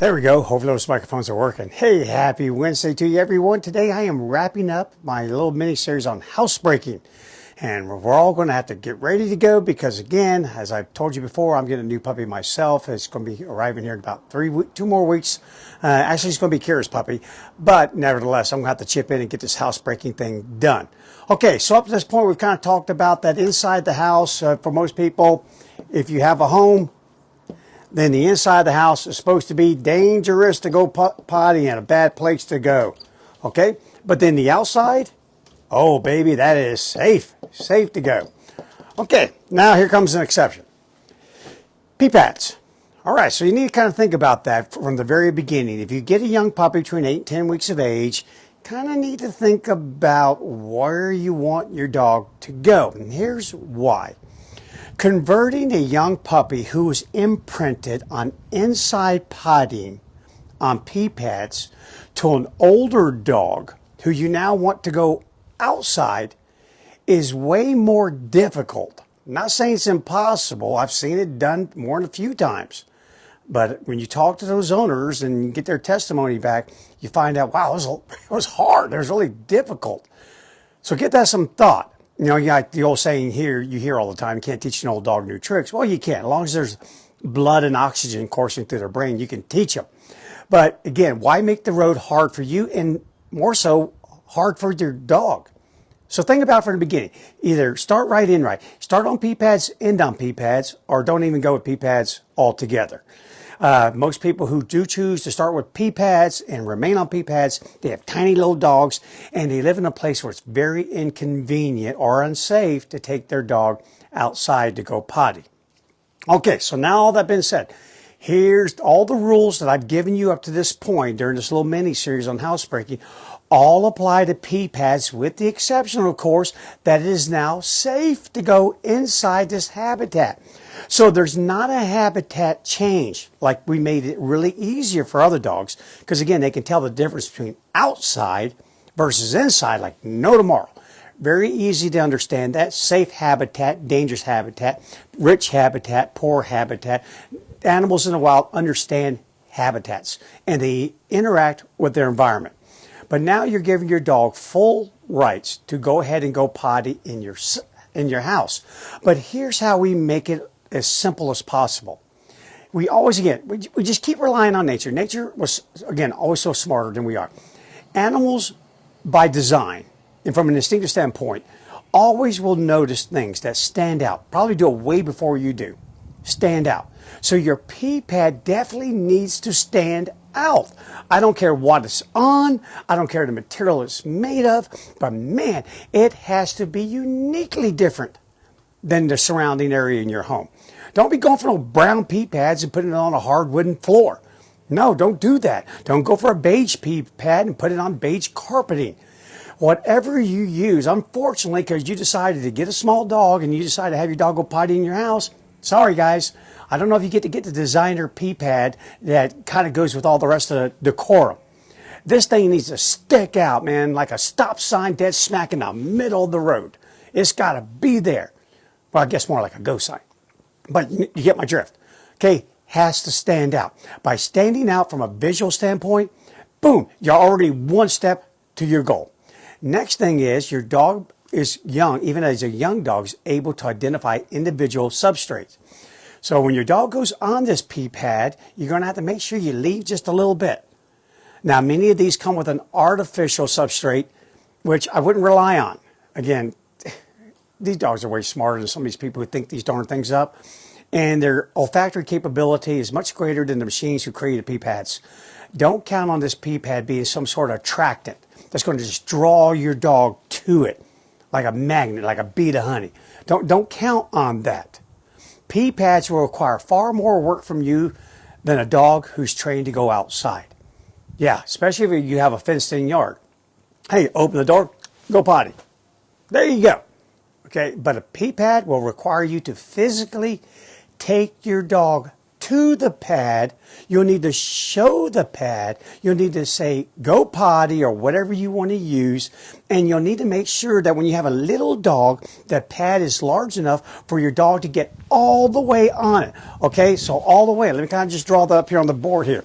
There we go. Hopefully those microphones are working. Hey, happy Wednesday to you, everyone. Today I am wrapping up my little mini series on housebreaking. And we're all going to have to get ready to go because, again, as I've told you before, I'm getting a new puppy myself. It's going to be arriving here in about 2 more weeks. Actually, it's going to be Kira's puppy. But nevertheless, I'm going to have to chip in and get this housebreaking thing done. Okay, so up to this point, we've kind of talked about that inside the house. For most people, if you have a home, then the inside of the house is supposed to be dangerous to go potty and a bad place to go. Okay? But then the outside, oh baby, that is safe to go. Okay, now here comes an exception. Pee pads. All right, so you need to kind of think about that from the very beginning. If you get a young puppy between 8 and 10 weeks of age, kind of need to think about where you want your dog to go. And here's why. Converting a young puppy who is imprinted on inside pottying on pee pads to an older dog who you now want to go outside is way more difficult. I'm not saying it's impossible. I've seen it done more than a few times. But when you talk to those owners and you get their testimony back, you find out, wow, it was hard. It was really difficult. So give that some thought. You know, like the old saying here, you hear all the time, you can't teach an old dog new tricks. Well, you can. As long as there's blood and oxygen coursing through their brain, you can teach them. But again, why make the road hard for you and more so hard for your dog? So think about it from the beginning. Either start right, end right. Start on pee pads, end on pee pads, or don't even go with pee pads altogether. Most people who do choose to start with pee pads and remain on pee pads, they have tiny little dogs and they live in a place where it's very inconvenient or unsafe to take their dog outside to go potty. Okay, so now all that being said, here's all the rules that I've given you up to this point during this little mini series on housebreaking. All apply to pee pads with the exception, of course, that it is now safe to go inside this habitat. So there's not a habitat change like we made it really easier for other dogs because, again, they can tell the difference between outside versus inside like no tomorrow. Very easy to understand that. Safe habitat, dangerous habitat, rich habitat, poor habitat. Animals in the wild understand habitats and they interact with their environment. But now you're giving your dog full rights to go ahead and go potty in your house. But here's how we make it as simple as possible. We always, again, we just keep relying on nature. Nature was, again, always so smarter than we are. Animals, by design, and from an instinctive standpoint, always will notice things that stand out. Probably do it way before you do. Stand out. So your pee pad definitely needs to stand out. I don't care what it's on. I don't care the material it's made of. But man, it has to be uniquely different than the surrounding area in your home. Don't be going for no brown pee pads and putting it on a hard wooden floor. No, don't do that. Don't go for a beige pee pad and put it on beige carpeting. Whatever you use, unfortunately, because you decided to get a small dog and you decided to have your dog go potty in your house, sorry guys, I don't know if you get to get the designer pee pad that kind of goes with all the rest of the decorum. This thing needs to stick out, man, like a stop sign dead smack in the middle of the road. It's got to be there. Well, I guess more like a go sign. But you get my drift. Okay, has to stand out. By standing out from a visual standpoint, boom, you're already one step to your goal. Next thing is your dog is young, even as a young dog is able to identify individual substrates. So when your dog goes on this pee pad, you're going to have to make sure you leave just a little bit. Now, many of these come with an artificial substrate, which I wouldn't rely on. Again, these dogs are way smarter than some of these people who think these darn things up. And their olfactory capability is much greater than the machines who created pee pads. Don't count on this pee pad being some sort of attractant that's going to just draw your dog to it like a magnet, like a bee to honey. Don't count on that. Pee pads will require far more work from you than a dog who's trained to go outside. Yeah, especially if you have a fenced-in yard. Hey, open the door, go potty. There you go. Okay, but a pee pad will require you to physically take your dog to the pad. You'll need to show the pad. You'll need to say, go potty or whatever you want to use. And you'll need to make sure that when you have a little dog, that pad is large enough for your dog to get all the way on it. Okay, so all the way. Let me kind of just draw that up here on the board here.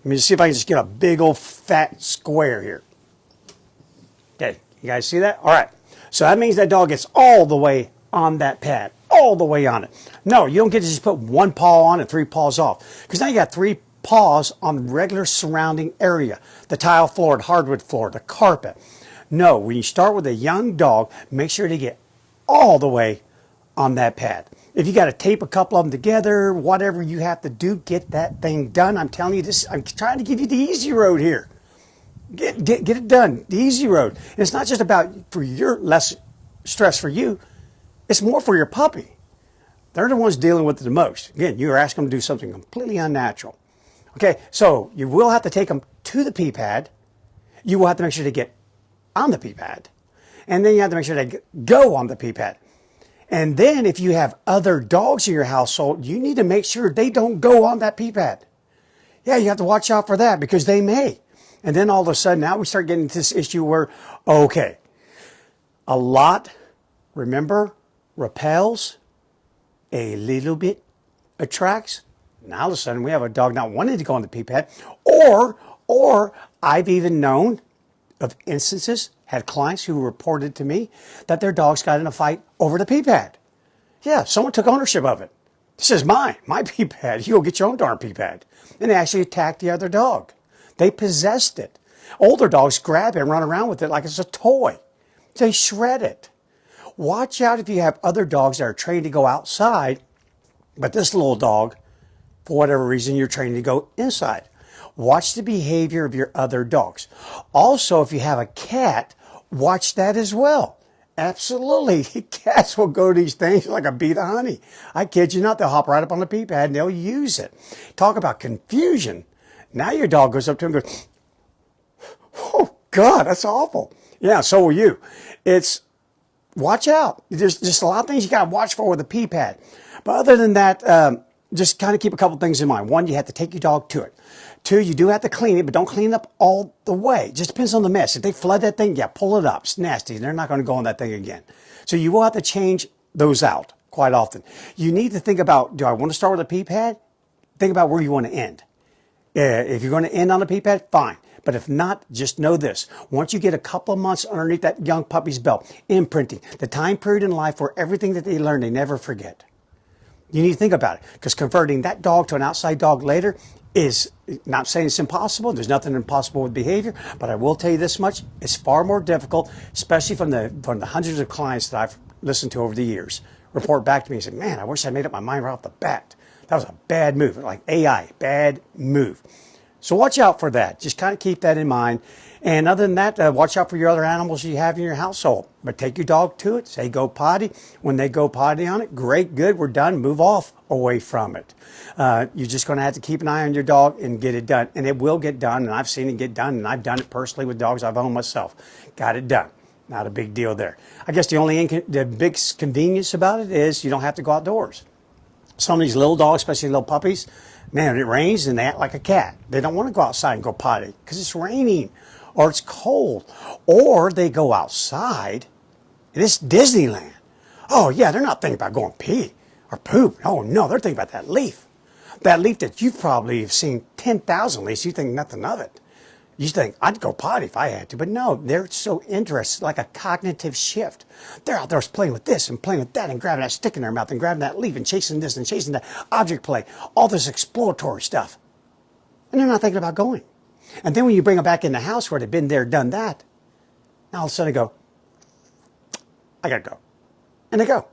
me just see if I can just get a big old fat square here. Okay, you guys see that? All right. So that means that dog gets all the way on that pad, all the way on it. No, you don't get to just put one paw on and 3 paws off, because now you got 3 paws on the regular surrounding area, the tile floor, the hardwood floor, the carpet. No, when you start with a young dog, make sure to get all the way on that pad. If you got to tape a couple of them together, whatever you have to do, get that thing done. I'm telling you this, I'm trying to give you the easy road here. Get it done, the easy road. And it's not just about for your less stress for you, it's more for your puppy. They're the ones dealing with it the most. Again, you're asking them to do something completely unnatural. Okay, so you will have to take them to the pee pad. You will have to make sure they get on the pee pad. And then you have to make sure they go on the pee pad. And then if you have other dogs in your household, you need to make sure they don't go on that pee pad. Yeah, you have to watch out for that, because they may. And then all of a sudden, now we start getting into this issue where, okay, a lot, remember, repels, a little bit attracts. Now all of a sudden we have a dog not wanting to go on the pee pad, or I've even known of instances, had clients who reported to me that their dogs got in a fight over the pee pad. Yeah, someone took ownership of it. This is mine, my pee pad. You go get your own darn pee pad. And they actually attacked the other dog. They possessed it. Older dogs grab it and run around with it like it's a toy. They shred it. Watch out if you have other dogs that are trained to go outside, but this little dog, for whatever reason, you're trained to go inside. Watch the behavior of your other dogs. Also, if you have a cat, watch that as well. Absolutely. Cats will go to these things like a bee to honey. I kid you not, they'll hop right up on the pee pad and they'll use it. Talk about confusion. Now your dog goes up to him and goes, oh, God, that's awful. Yeah, so will you. It's, watch out. There's just a lot of things you got to watch for with a pee pad. But other than that, just kind of keep a couple things in mind. One, you have to take your dog to it. 2, you do have to clean it, but don't clean it up all the way. It just depends on the mess. If they flood that thing, yeah, pull it up. It's nasty. They're not going to go on that thing again. So you will have to change those out quite often. You need to think about, do I want to start with a pee pad? Think about where you want to end. If you're going to end on a pee pad, fine. But if not, just know this. Once you get a couple of months underneath that young puppy's belt, imprinting, the time period in life where everything that they learn, they never forget. You need to think about it, because converting that dog to an outside dog later is, not saying it's impossible. There's nothing impossible with behavior, but I will tell you this much. It's far more difficult, especially from the hundreds of clients that I've listened to over the years. Report back to me and say, man, I wish I made up my mind right off the bat. That was a bad move, like AI, bad move. So watch out for that. Just kind of keep that in mind. And other than that, watch out for your other animals you have in your household. But take your dog to it. Say go potty. When they go potty on it, great, good, we're done. Move off away from it. You're just going to have to keep an eye on your dog and get it done. And it will get done. And I've seen it get done. And I've done it personally with dogs I've owned myself. Got it done. Not a big deal there. I guess the big convenience about it is you don't have to go outdoors. Some of these little dogs, especially little puppies, man, it rains and they act like a cat. They don't want to go outside and go potty because it's raining or it's cold. Or they go outside and it's Disneyland. Oh, yeah, they're not thinking about going pee or poop. Oh, no, they're thinking about that leaf. That leaf that you probably have seen 10,000 leaves. You think nothing of it. You think, I'd go potty if I had to. But no, they're so interested, like a cognitive shift. They're out there playing with this and playing with that and grabbing that stick in their mouth and grabbing that leaf and chasing this and chasing that, object play, all this exploratory stuff. And they're not thinking about going. And then when you bring them back in the house where they've been there, done that, now all of a sudden they go, I gotta go. And they go.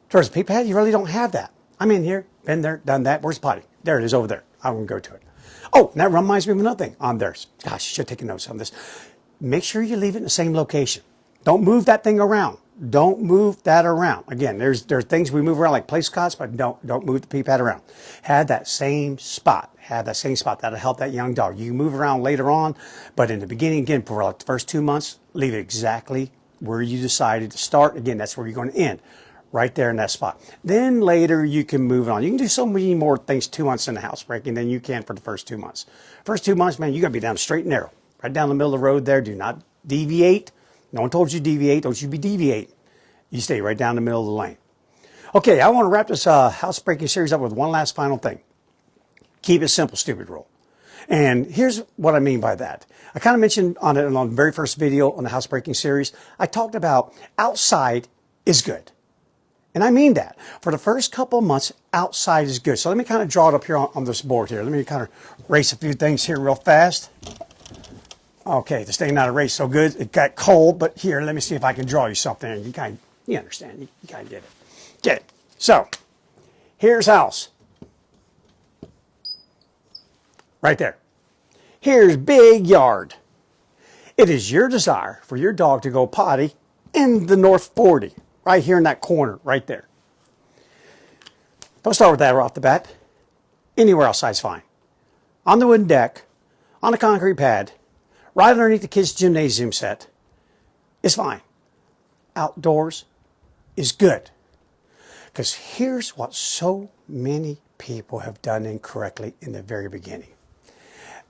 Towards the pee pad, you really don't have that. I'm in here, been there, done that. Where's the potty? There it is over there. I won't go to it. Oh, that reminds me of another thing on there. Gosh, I should take notes on this. Make sure you leave it in the same location. Don't move that thing around. Don't move that around. Again, there are things we move around like place cots, but don't move the pee pad around. Have that same spot. Have that same spot. That'll help that young dog. You can move around later on, but in the beginning, again, for like the first 2 months, leave it exactly where you decided to start. Again, that's where you're going to end. Right there in that spot. Then later you can move on. You can do so many more things 2 months in the housebreaking than you can for the first 2 months. First 2 months, man, you got to be down straight and narrow. Right down the middle of the road there. Do not deviate. No one told you to deviate. Don't you be deviating. You stay right down the middle of the lane. Okay, I want to wrap this housebreaking series up with one last final thing. Keep it simple, stupid rule. And here's what I mean by that. I kind of mentioned on the very first video on the housebreaking series, I talked about outside is good. And I mean that. For the first couple of months, outside is good. So let me kind of draw it up here on this board here. Let me kind of erase a few things here real fast. Okay, this thing not erased so good. It got cold, but here, let me see if I can draw you something. You understand. You kind of get it. Get it. So, here's house. Right there. Here's big yard. It is your desire for your dog to go potty in the North 40, right here in that corner, right there. Don't start with that right off the bat. Anywhere outside is fine. On the wooden deck, on a concrete pad, right underneath the kids' gymnasium set, is fine. Outdoors is good. Because here's what so many people have done incorrectly in the very beginning.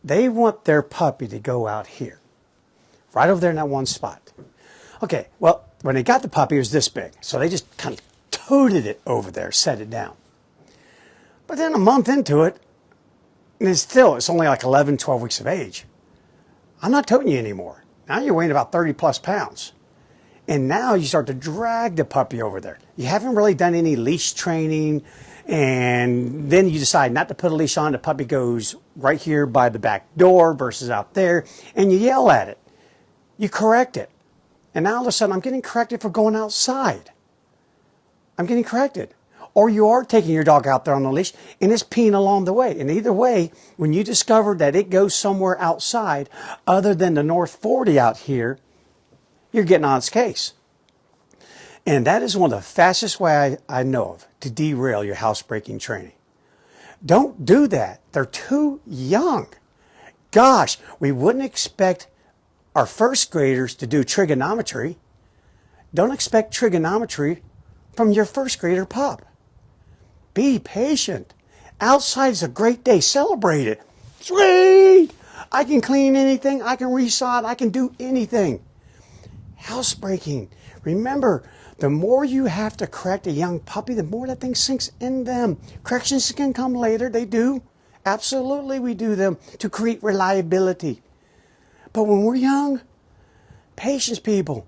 They want their puppy to go out here, right over there in that one spot. Okay, well, when they got the puppy, it was this big. So they just kind of toted it over there, set it down. But then a month into it, and it's only like 11, 12 weeks of age. I'm not toting you anymore. Now you're weighing about 30 plus pounds. And now you start to drag the puppy over there. You haven't really done any leash training. And then you decide not to put a leash on. The puppy goes right here by the back door versus out there. And you yell at it. You correct it. And now all of a sudden I'm getting corrected for going outside. I'm getting corrected. Or you are taking your dog out there on the leash and it's peeing along the way. And either way, when you discover that it goes somewhere outside other than the North 40 out here, you're getting on its case. And that is one of the fastest ways I know of to derail your housebreaking training. Don't do that. They're too young. Gosh, we wouldn't expect our first graders to do trigonometry. Don't expect trigonometry from your first grader pup. Be patient. Outside is a great day. Celebrate it. Sweet! I can clean anything. I can resod. I can do anything. Housebreaking. Remember, the more you have to correct a young puppy, the more that thing sinks in them. Corrections can come later. They do. Absolutely, we do them to create reliability. But when we're young, patience, people.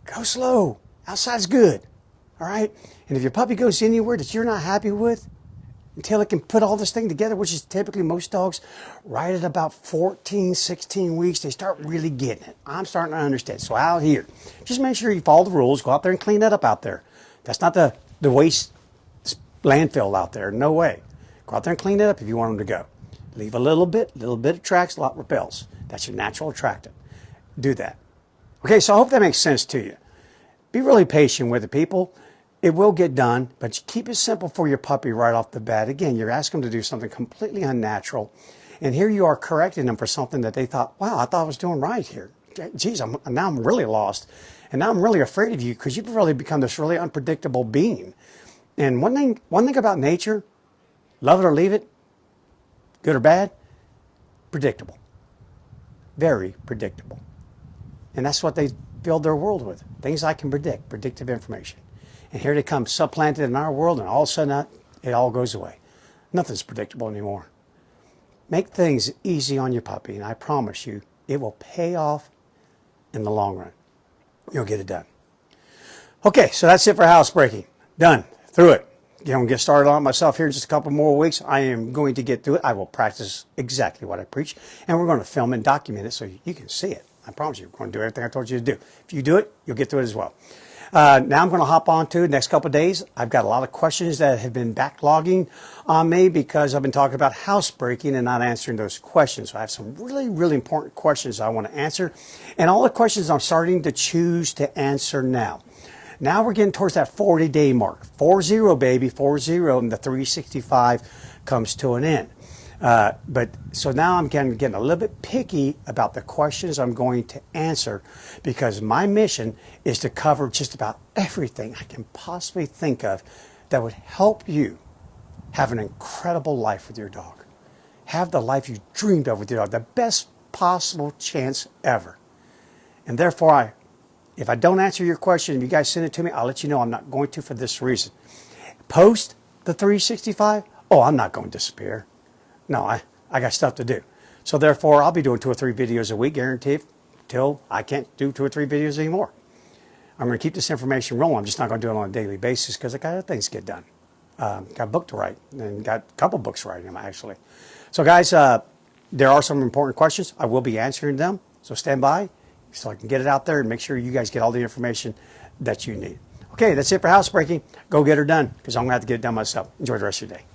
Go slow. Outside's good. All right? And if your puppy goes anywhere that you're not happy with, until it can put all this thing together, which is typically most dogs, right at about 14, 16 weeks, they start really getting it. I'm starting to understand. So out here, just make sure you follow the rules. Go out there and clean that up out there. That's not the waste landfill out there. No way. Go out there and clean it up if you want them to go. Leave a little bit attracts, a lot repels. That's your natural attractant. Do that. Okay, so I hope that makes sense to you. Be really patient with the people. It will get done, but keep it simple for your puppy right off the bat. Again, you're asking them to do something completely unnatural, and here you are correcting them for something that they thought, wow, I thought I was doing right here. Geez, now I'm really lost, and now I'm really afraid of you because you've really become this really unpredictable being. And one thing about nature, love it or leave it, good or bad, predictable. Very predictable. And that's what they build their world with. Things I can predict, predictive information. And here they come supplanted in our world, and all of a sudden it all goes away. Nothing's predictable anymore. Make things easy on your puppy, and I promise you, it will pay off in the long run. You'll get it done. Okay, so that's it for housebreaking. Done. Through it. I'm going to get started on it myself here in just a couple more weeks. I am going to get through it. I will practice exactly what I preach, and we're going to film and document it so you can see it. I promise you, we're going to do everything I told you to do. If you do it, you'll get through it as well. Now I'm going to hop on to the next couple of days. I've got a lot of questions that have been backlogging on me because I've been talking about housebreaking and not answering those questions. So I have some really, really important questions I want to answer. And all the questions I'm starting to choose to answer now. Now we're getting towards that 40-day mark. 40, baby, 40, and the 365 comes to an end. So now I'm getting a little bit picky about the questions I'm going to answer because my mission is to cover just about everything I can possibly think of that would help you have an incredible life with your dog. Have the life you dreamed of with your dog, the best possible chance ever. And therefore, if I don't answer your question and you guys send it to me, I'll let you know I'm not going to for this reason. Post the 365, oh, I'm not going to disappear. No, I got stuff to do. So therefore, I'll be doing 2 or 3 videos a week, guaranteed, till I can't do 2 or 3 videos anymore. I'm going to keep this information rolling. I'm just not going to do it on a daily basis because I got other things to get done. Got a book to write, and got a couple books to write, actually. So guys, there are some important questions. I will be answering them, so stand by so I can get it out there and make sure you guys get all the information that you need. Okay, that's it for housebreaking. Go get her done, because I'm going to have to get it done myself. Enjoy the rest of your day.